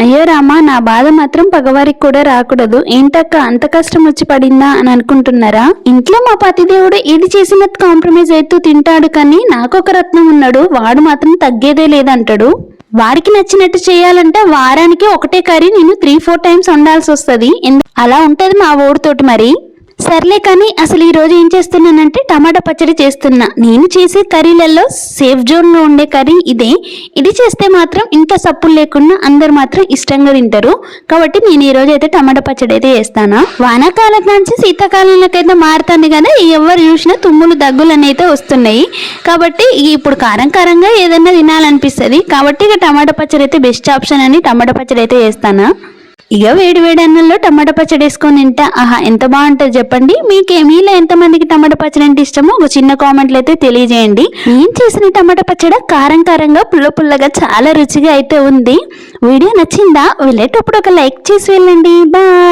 అయ్యో రామా, నా బాధ మాత్రం పగవారికి కూడా రాకూడదు. ఏంటక్క అంత కష్టం వచ్చి పడిందా అని అనుకుంటున్నారా? ఇంట్లో మా పతిదేవుడు ఏది చేసినా కాంప్రమైజ్ అవుతూ తింటాడు, కానీ నాకొక రత్నం ఉన్నాడు, వాడు మాత్రం తగ్గేదే లేదంటాడు. వాడికి నచ్చినట్టు చేయాలంటే వారానికి ఒకటే కర్రీ నేను 3-4 టైమ్స్ వండాల్సి వస్తుంది. అలా ఉంటది మా ఓడితోటి. మరి సర్లే కానీ అసలు ఈ రోజు ఏం చేస్తున్నానంటే టమాటా పచ్చడి చేస్తున్నా. నేను చేసే కర్రీలలో సేఫ్ జోన్లో ఉండే కర్రీ ఇదే. ఇది చేస్తే మాత్రం ఇంట్లో సప్పులు లేకుండా అందరు మాత్రం ఇష్టంగా తింటారు. కాబట్టి నేను ఈ రోజు అయితే టమాటా పచ్చడి అయితే చేస్తాను. వానాకాలం నుంచి శీతాకాలంలోకైతే మారుతుంది కదా, ఎవరు చూసినా తుమ్ములు దగ్గులు అయితే వస్తున్నాయి. కాబట్టి ఇప్పుడు కారం కారంగా ఏదైనా తినాలనిపిస్తుంది. కాబట్టి ఇక టమాటా పచ్చడి అయితే బెస్ట్ ఆప్షన్ అని టమాటా పచ్చడి అయితే చేస్తాను. ఇక వేడి వేడి అన్నంలో టమాటా పచ్చడి వేసుకొని తింటా ఆహా ఎంత బాగుంటుంది చెప్పండి. మీలో ఎంతమందికి టమాటా పచ్చడి అంటే ఇష్టమో ఒక చిన్న కామెంట్లు అయితే తెలియజేయండి. నేను చేసిన టమాటా పచ్చడి కారం కారంగా పుల్ల పుల్లగా చాలా రుచిగా అయితే ఉంది. వీడియో నచ్చిందా? వెళ్ళేటప్పుడు ఒక లైక్ చేసి వెళ్ళండి. బాయ్.